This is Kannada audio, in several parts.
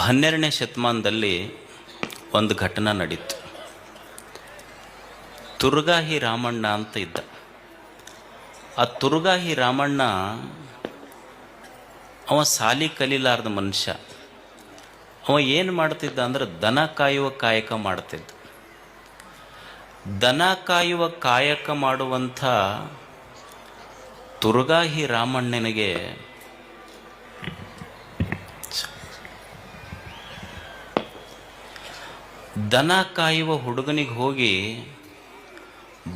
12ನೇ ಶತಮಾನದಲ್ಲಿ ಒಂದು ಘಟನೆ ನಡೀತು. ತುರ್ಗಾಹಿ ರಾಮಣ್ಣ ಅಂತ ಇದ್ದ. ಆ ತುರ್ಗಾಹಿ ರಾಮಣ್ಣ ಅವ ಸಾಲಿ ಕಲೀಲಾರ್ದ ಮನುಷ್ಯ. ಅವ ಏನು ಮಾಡ್ತಿದ್ದ ಅಂದ್ರೆ ದನ ಕಾಯುವ ಕಾಯಕ ಮಾಡ್ತಿದ್ದ. ದನ ಕಾಯುವ ಕಾಯಕ ಮಾಡುವಂಥ ತುರ್ಗಾಹಿ ರಾಮಣ್ಣನಿಗೆ ದನ ಕಾಯುವ ಹುಡುಗನಿಗೆ ಹೋಗಿ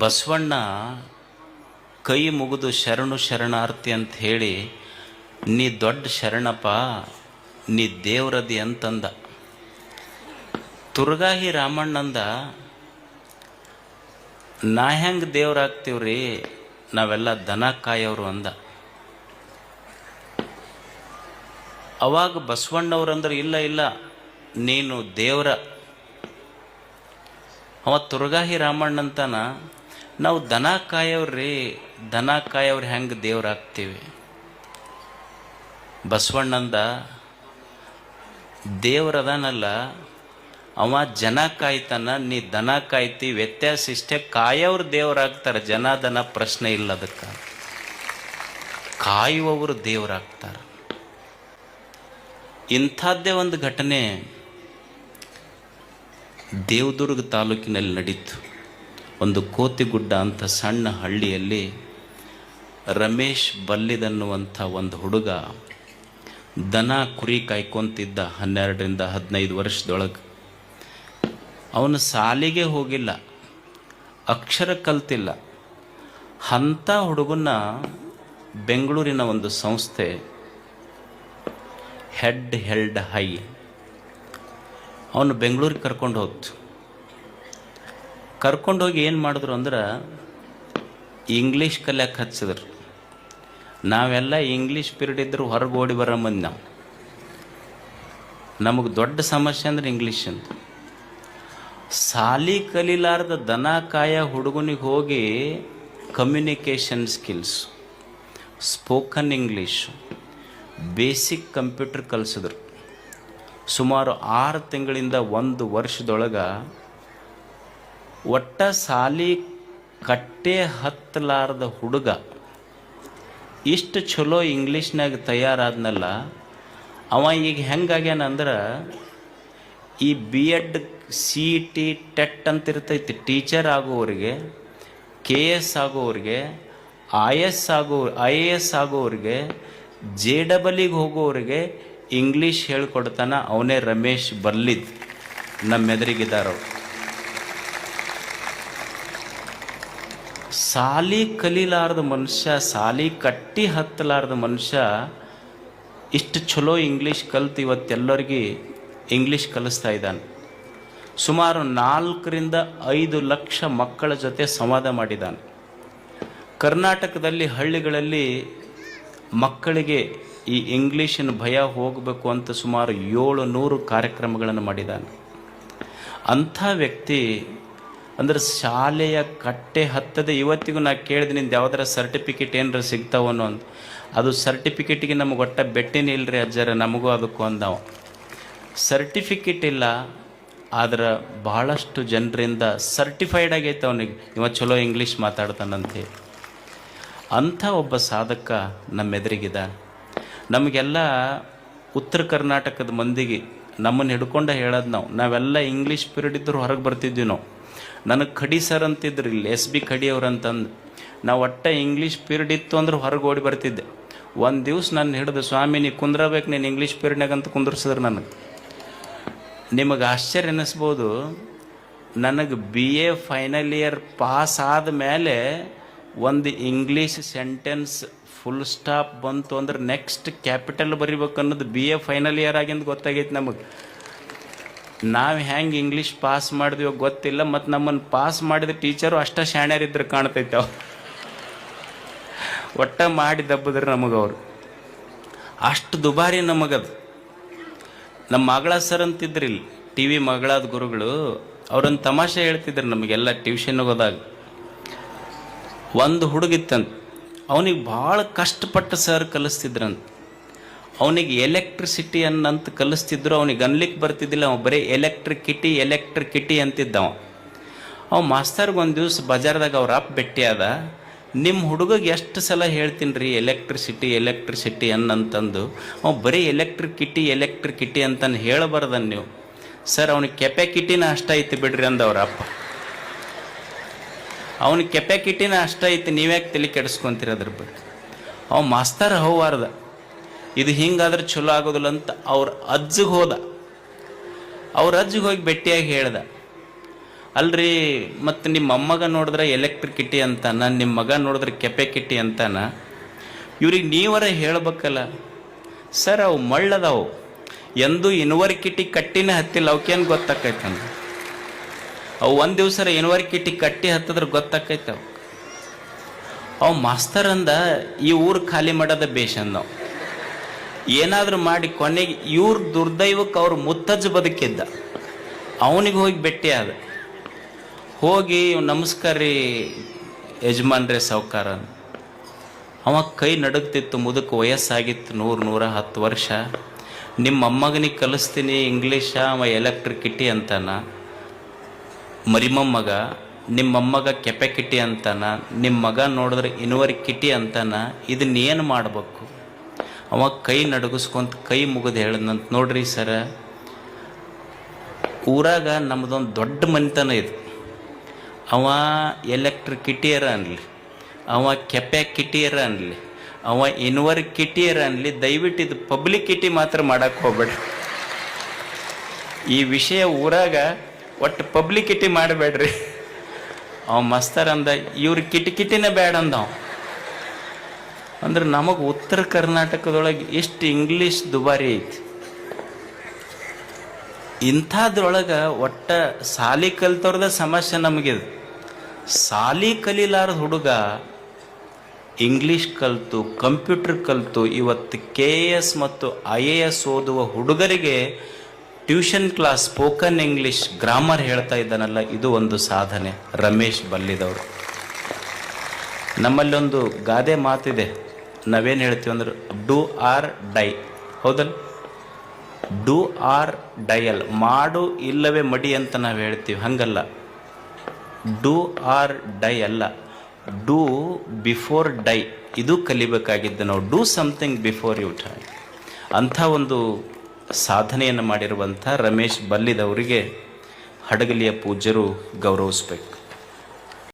ಬಸವಣ್ಣ ಕೈ ಮುಗಿದು ಶರಣು ಶರಣಾರ್ಥಿ ಅಂತ ಹೇಳಿ, ನೀ ದೊಡ್ಡ ಶರಣಪ್ಪ, ನೀ ದೇವ್ರದಿ ಅಂತಂದ. ತುರ್ಗಾಹಿ ರಾಮಣ್ಣಂದ, ನಾ ಹೆಂಗೆ ದೇವ್ರಾಗ್ತೀವ್ರಿ, ನಾವೆಲ್ಲ ದನ ಕಾಯೋರು ಅಂದ. ಅವಾಗ ಬಸವಣ್ಣವ್ರಂದ್ರೆ, ಇಲ್ಲ ಇಲ್ಲ ನೀನು ದೇವ್ರ. ಅವ ತುರ್ಗಾಹಿ ರಾಮಣ್ಣಂತಾನ, ನಾವು ದನ ಕಾಯವ್ರಿ, ದನ ಕಾಯವ್ರಿ ಹೆಂಗೆ ದೇವ್ರಾಗ್ತೀವಿ. ಬಸವಣ್ಣಂದ, ದೇವ್ರದಾನಲ್ಲ ಅವ ಜನ ಕಾಯ್ತಾನ, ನೀ ದನ ಕಾಯ್ತಿ, ವ್ಯತ್ಯಾಸ ಇಷ್ಟೇ, ಕಾಯವ್ರು ದೇವರಾಗ್ತಾರೆ, ಜನ ದನ ಪ್ರಶ್ನೆ ಇಲ್ಲ. ಅದಕ್ಕೆ ಕಾಯುವವರು ದೇವರಾಗ್ತಾರೆ. ಇಂಥದ್ದೇ ಒಂದು ಘಟನೆ ದೇವದುರ್ಗ ತಾಲೂಕಿನಲ್ಲಿ ನಡೀತು. ಒಂದು ಕೋತಿಗುಡ್ಡ ಅಂತ ಸಣ್ಣ ಹಳ್ಳಿಯಲ್ಲಿ ರಮೇಶ್ ಬಲ್ಲಿದನ್ನುವಂಥ ಒಂದು ಹುಡುಗ ದನ ಕುರಿ ಕಾಯ್ಕೊಂತಿದ್ದ. 12ರಿಂದ 15 ವರ್ಷದೊಳಗೆ. ಅವನು ಸಾಲಿಗೆ ಹೋಗಿಲ್ಲ, ಅಕ್ಷರ ಕಲ್ತಿಲ್ಲ. ಅಂಥ ಹುಡುಗನ್ನ ಬೆಂಗಳೂರಿನ ಒಂದು ಸಂಸ್ಥೆ ಹೆಡ್ ಹೆಲ್ಡ್ ಹೈ ಅವನು ಬೆಂಗಳೂರಿಗೆ ಕರ್ಕೊಂಡು ಹೋಗ್ತು. ಕರ್ಕೊಂಡೋಗಿ ಏನು ಮಾಡಿದ್ರು ಅಂದ್ರೆ ಇಂಗ್ಲೀಷ್ ಕಲಿಯಕ್ಕೆ ಹಚ್ಚಿದ್ರು. ನಾವೆಲ್ಲ ಇಂಗ್ಲೀಷ್ ಪೀರಿಯಡ್ ಇದ್ದರೂ ಹೊರಗೆ ಓಡಿ ಬರೋ ಮಂದಿ. ನಮಗೆ ದೊಡ್ಡ ಸಮಸ್ಯೆ ಅಂದ್ರೆ ಇಂಗ್ಲೀಷ್ ಅಂತ. ಸಾಲಿ ಕಲೀಲಾರ್ದ ದನ ಕಾಯ ಹುಡುಗನಿಗೆ ಹೋಗಿ communication skills, spoken English, basic computer ಕಲಿಸಿದ್ರು. ಸುಮಾರು 6 ತಿಂಗಳಿಂದ 1 ವರ್ಷದೊಳಗೆ ಒಟ್ಟ ಸಾಲಿ ಕಟ್ಟೆ ಹತ್ತಲಾರ್ದ ಹುಡುಗ ಇಷ್ಟು ಚಲೋ ಇಂಗ್ಲೀಷ್ನಾಗ ತಯಾರಾದ್ನಲ್ಲ. ಅವ ಈಗ ಹೆಂಗಾಗ್ಯಾನ ಅಂದ್ರೆ, ಈ BEd CET ಟೆಟ್ ಅಂತ ಇರ್ತೈತಿ, ಟೀಚರ್ ಆಗೋರಿಗೆ, KS ಆಗೋರಿಗೆ, IAS ಆಗೋರಿಗೆ, JEE ಹೋಗೋರಿಗೆ ಇಂಗ್ಲೀಷ್ ಹೇಳ್ಕೊಡ್ತಾನ. ಅವನೇ ರಮೇಶ್ ಬಲ್ಲಿದ್, ನಮ್ಮೆದುರಿಗಿದ್ದಾರವ್ರು. ಸಾಲಿ ಕಲೀಲಾರ್ದ ಮನುಷ್ಯ, ಸಾಲಿ ಕಟ್ಟಿ ಹತ್ತಲಾರ್ದ ಮನುಷ್ಯ ಇಷ್ಟು ಚಲೋ ಇಂಗ್ಲೀಷ್ ಕಲ್ತು ಇವತ್ತೆಲ್ಲರಿಗೆ ಇಂಗ್ಲೀಷ್ ಕಲಿಸ್ತಾ ಇದ್ದಾನೆ. ಸುಮಾರು 4ರಿಂದ 5 ಲಕ್ಷ ಮಕ್ಕಳ ಜೊತೆ ಸಂವಾದ ಮಾಡಿದ್ದಾನೆ. ಕರ್ನಾಟಕದಲ್ಲಿ ಹಳ್ಳಿಗಳಲ್ಲಿ ಮಕ್ಕಳಿಗೆ ಈ ಇಂಗ್ಲೀಷಿನ ಭಯ ಹೋಗಬೇಕು ಅಂತ ಸುಮಾರು 700 ಕಾರ್ಯಕ್ರಮಗಳನ್ನು ಮಾಡಿದ್ದಾನೆ. ಅಂಥ ವ್ಯಕ್ತಿ ಅಂದ್ರೆ ಶಾಲೆಯ ಕಟ್ಟೆ ಹತ್ತದೆ. ಇವತ್ತಿಗೂ ನಾ ಕೇಳಿದೆ, ನಿಂದು ಯಾವುದರ ಸರ್ಟಿಫಿಕೇಟ್ ಏನಾರ ಸಿಗ್ತಾವನೋ ಅಂತ. ಅದು ಸರ್ಟಿಫಿಕೇಟಿಗೆ ನಮಗೆ ಒಟ್ಟ ಬೆಟ್ಟಿನೇ ಇಲ್ಲರಿ ಅಜ್ಜರ, ನಮಗೂ ಅದಕ್ಕೂ ಅಂದವ. ಸರ್ಟಿಫಿಕೇಟ್ ಇಲ್ಲ, ಆದ್ರೆ ಬಹಳಷ್ಟು ಜನರಿಂದ ಸರ್ಟಿಫೈಡ್ ಆಗೈತೆ ಅವನಿಗೆ, ಇವ ಚಲೋ ಇಂಗ್ಲೀಷ್ ಮಾತಾಡ್ತಾನಂತೆ. ಅಂಥ ಒಬ್ಬ ಸಾಧಕ ನಮ್ಮೆದುರಿಗಿದ. ನಮಗೆಲ್ಲ ಉತ್ತರ ಕರ್ನಾಟಕದ ಮಂದಿಗೆ ನಮ್ಮನ್ನು ಹಿಡ್ಕೊಂಡು ಹೇಳೋದು, ನಾವೆಲ್ಲ ಇಂಗ್ಲೀಷ್ ಪೀರಿಯಡ್ ಇದ್ದರೂ ಹೊರಗೆ ಬರ್ತಿದ್ವಿ ನಾವು. ನನಗೆ ಖಡಿ ಸರ್ ಅಂತಿದ್ರು ಇಲ್ಲಿ, SB ಖಡಿ ಅವ್ರಂತಂದು. ನಾವು ಒಟ್ಟ ಇಂಗ್ಲೀಷ್ ಪೀರಿಯಡ್ ಇತ್ತು ಅಂದ್ರೆ ಹೊರಗೆ ಓಡಿ ಬರ್ತಿದ್ದೆ. ಒಂದು ದಿವ್ಸ ನಾನು ಹಿಡಿದು, ಸ್ವಾಮಿ ನೀ ಕುಂದ್ರಬೇಕು, ನೀನು ಇಂಗ್ಲೀಷ್ ಪೀರಿಯಡ್ನಾಗ ಅಂತ ಕುಂದ್ರಿಸಿದ್ರು ನನಗೆ. ನಿಮಗೆ ಆಶ್ಚರ್ಯ ಅನ್ನಿಸ್ಬೋದು, ನನಗೆ BA ಫೈನಲ್ ಇಯರ್ ಪಾಸ್ ಆದಮೇಲೆ ಒಂದು ಇಂಗ್ಲೀಷ್ ಸೆಂಟೆನ್ಸ್ ಫುಲ್ ಸ್ಟಾಪ್ ಬಂತು ಅಂದ್ರೆ ನೆಕ್ಸ್ಟ್ ಕ್ಯಾಪಿಟಲ್ ಬರಿಬೇಕು ಅನ್ನೋದು BA ಫೈನಲ್ ಇಯರ್ ಆಗಿಂದ ಗೊತ್ತಾಗೈತೆ ನಮಗೆ. ನಾವು ಹೆಂಗೆ ಇಂಗ್ಲೀಷ್ ಪಾಸ್ ಮಾಡಿದ್ವಿ ಗೊತ್ತಿಲ್ಲ, ಮತ್ತು ನಮ್ಮನ್ನು ಪಾಸ್ ಮಾಡಿದ ಟೀಚರು ಅಷ್ಟ ಶಾಣ್ಯರಿದ್ರು ಕಾಣ್ತೈತೆ. ಅವ್ರು ಒಟ್ಟ ಮಾಡಿ ದಬ್ಬದ್ರು ನಮಗವ್ರು. ಅಷ್ಟು ದುಬಾರಿ ನಮಗದು. ನಮ್ಮ ಮಗಳ ಸರ್ ಅಂತಿದ್ರು ಇಲ್ಲಿ, TV ಮಗಳಾದ ಗುರುಗಳು, ಅವ್ರೊಂದು ತಮಾಷೆ ಹೇಳ್ತಿದ್ರು ನಮಗೆಲ್ಲ ಟ್ಯೂಷನ್ಗೆ ಹೋದಾಗ. ಒಂದು ಹುಡುಗಿತ್ತಂತ, ಅವನಿಗೆ ಭಾಳ ಕಷ್ಟಪಟ್ಟು ಸರ್ ಕಲಿಸ್ತಿದ್ರಂತ. ಅವನಿಗೆ ಎಲೆಕ್ಟ್ರಿಸಿಟಿ ಅನ್ನಂತ ಕಲಿಸ್ತಿದ್ರು, ಅವನಿಗೆ ಅನ್ಲಿಕ್ಕೆ ಬರ್ತಿದ್ದಿಲ್ಲ. ಅವ ಬರೀ ಎಲೆಕ್ಟ್ರಿಕಿಟಿ ಅಂತಿದ್ದವ. ಅವ ಮಾಸ್ತರ್ಗೆ ಒಂದು ದಿವ್ಸ ಬಜಾರ್ದಾಗ ಅವ್ರ ಅಪ್ಪ ಭೇಟಿ ಆದ. ನಿಮ್ಮ ಹುಡುಗಗೆ ಎಷ್ಟು ಸಲ ಹೇಳ್ತೀನಿ ರೀ ಎಲೆಕ್ಟ್ರಿಸಿಟಿ ಅನ್ನಂತಂದು, ಅವ ಬರೀ ಎಲೆಕ್ಟ್ರಿಕಿಟಿ ಅಂತಂದು ಹೇಳಬಾರ್ದನ್ ನೀವು. ಸರ್ ಅವನಿಗೆ ಕೆಪಾಕಿಟಿನ ಅಷ್ಟ ಐತಿ ಬಿಡ್ರಿ ಅಂದ ಅವ್ರ ಅಪ್ಪ. ಅವನಿಗೆ ಕೆಪಾಕಿಟಿನ ಅಷ್ಟ ಐತಿ, ನೀವ್ಯಾಕೆ ತಲೆ ಕೆಡಿಸ್ಕೊಂತೀರ ಅದ್ರ ಬಗ್ಗೆ. ಅವ ಮಾಸ್ತರ್ ಹೋವಾರ್ದ, ಇದು ಹಿಂಗಾದ್ರೆ ಚಲೋ ಆಗೋದಿಲ್ಲ ಅಂತ ಅವ್ರ ಅಜ್ಜಿಗೆ ಹೋದ. ಅವ್ರ ಅಜ್ಜಿಗೆ ಹೋಗಿ ಭೇಟಿಯಾಗಿ ಹೇಳ್ದ, ಅಲ್ರಿ ಮತ್ತು ನಿಮ್ಮ ಅಮ್ಮಗ ನೋಡಿದ್ರೆ ಎಲೆಕ್ಟ್ರಿಕಿಟಿ ಅಂತಾನ, ನಿಮ್ಮ ಮಗ ನೋಡಿದ್ರೆ ಕೆಪಾಕಿಟಿ ಅಂತಾನ, ಇವ್ರಿಗೆ ನೀವರ ಹೇಳ್ಬೇಕಲ್ಲ. ಸರ್ ಅವು ಮಳ್ಳದವು, ಎಂದು ಯೂನಿವರ್ಸಿಟಿ ಕಟ್ಟಿನೇ ಹತ್ತಿಲ್ಲ, ಅವಕ್ಕೇನು ಗೊತ್ತಾಕೈತಂದು. ಅವು ಒಂದು ದಿವ್ಸ ಯೂನಿವರ್ಸಿಟಿ ಕಟ್ಟಿ ಹತ್ತಿದ್ರೆ ಗೊತ್ತಾಕೈತೆ ಅವು. ಅವು ಮಾಸ್ತರ್ ಅಂದ, ಈ ಊರು ಖಾಲಿ ಮಾಡೋದ ಬೇಷಂದ. ನಾವು ಏನಾದರೂ ಮಾಡಿ ಕೊನೆಗೆ ಇವ್ರ ದುರ್ದೈವಕ್ಕೆ ಅವ್ರ ಮುತ್ತಜ್ಜ ಬದುಕಿದ್ದ. ಅವನಿಗೆ ಹೋಗಿ ಭೇಟಿ ಆದ. ಹೋಗಿ ನಮಸ್ಕಾರ ರೀ ಯಜಮಾನ್ರೇ ಸಾವ್ಕಾರ. ಅವ ಕೈ ನಡುಗ್ತಿತ್ತು, ಮುದುಕ ವಯಸ್ಸಾಗಿತ್ತು 100-110 ವರ್ಷ. ನಿಮ್ಮ ಮೊಮ್ಮಗನಿಗೆ ಕಲಿಸ್ತೀನಿ ಇಂಗ್ಲೀಷ, ಅವ ಎಲೆಕ್ಟ್ರಿಕಿಟಿ ಅಂತಾನ. ಮರಿಮೊಮ್ಮಗ ನಿಮ್ಮ ಮೊಮ್ಮಗ ಕೆಪಾಕಿಟಿ ಅಂತಾನ, ನಿಮ್ಮ ಮಗ ನೋಡಿದ್ರೆ ಯೂನಿವರ್ಸಿಟಿ ಅಂತಾನ. ಇದನ್ನೇನು ಮಾಡಬೇಕು? ಅವ ಕೈ ನಡುಗಿಸ್ಕೊಂತ ಕೈ ಮುಗಿದು ಹೇಳಿದಂತ, ನೋಡ್ರಿ ಸರ, ಊರಾಗ ನಮ್ಮದೊಂದು ದೊಡ್ಡ ಮನೆತನ ಇದು. ಅವ ಎಲೆಕ್ಟ್ರಿಕಿಟಿಯರ ಅನ್ನಲಿ, ಅವ ಕೆಪಾಕಿಟಿಯರ ಅನ್ನಲಿ, ಅವ ಯೂನಿವರ್ಸಿಟಿಯರ ಅನ್ನಲಿ, ದಯವಿಟ್ಟು ಇದು ಪಬ್ಲಿಕಿಟಿ ಮಾತ್ರ ಮಾಡಕ್ಕೆ ಹೋಗ್ಬೇಡ್ರಿ. ಈ ವಿಷಯ ಊರಾಗ ಒಟ್ಟು ಪಬ್ಲಿಕಿಟಿ ಮಾಡಬೇಡ್ರಿ. ಅವ ಮಸ್ತರ್ ಅಂದ, ಇವ್ರ ಕಿಟಿಕಿಟಿನೇ ಬೇಡ ಅಂದವ. ಅಂದ್ರೆ ನಮಗೆ ಉತ್ತರ ಕರ್ನಾಟಕದೊಳಗೆ ಎಷ್ಟು ಇಂಗ್ಲೀಷ್ ದುಬಾರಿ ಐತಿ. ಇಂಥದ್ರೊಳಗೆ ಒಟ್ಟ ಸಾಲಿ ಕಲಿತವ್ರದ ಸಮಸ್ಯೆ ನಮಗಿದು. ಸಾಲಿ ಕಲೀಲಾರ್ದ ಹುಡುಗ ಇಂಗ್ಲೀಷ್ ಕಲಿತು, ಕಂಪ್ಯೂಟರ್ ಕಲಿತು, ಇವತ್ತು KS ಮತ್ತು IAS ಓದುವ ಹುಡುಗರಿಗೆ tuition class, spoken English, grammar ಹೇಳ್ತಾ ಇದ್ದಾನಲ್ಲ, ಇದು ಒಂದು ಸಾಧನೆ. ರಮೇಶ್ ಬಲ್ಲಿದವರು. ನಮ್ಮಲ್ಲಿ ಒಂದು ಗಾದೆ ಮಾತಿದೆ, ನಾವೇನು ಹೇಳ್ತೀವಿ ಅಂದ್ರೆ ಡೂ ಆರ್ ಡೈ. ಹೌದಲ್ಲ? ಡೂ ಆರ್ ಡೈಯಲ್, ಮಾಡು ಇಲ್ಲವೇ ಮಡಿ ಅಂತ ನಾವು ಹೇಳ್ತೀವಿ. ಹಂಗಲ್ಲ, ಡೂ ಆರ್ ಡೈ ಅಲ್ಲ, ಡೂ ಬಿಫೋರ್ ಡೈ. ಇದು ಕಲಿಬೇಕಾಗಿದ್ದು ನಾವು. Do something before you die. ಅಂಥ ಒಂದು ಸಾಧನೆಯನ್ನು ಮಾಡಿರುವಂಥ ರಮೇಶ್ ಬಲ್ಲಿದವರಿಗೆ ಹಡಗಲಿಯ ಪೂಜ್ಯರು ಗೌರವಿಸ್ಬೇಕು.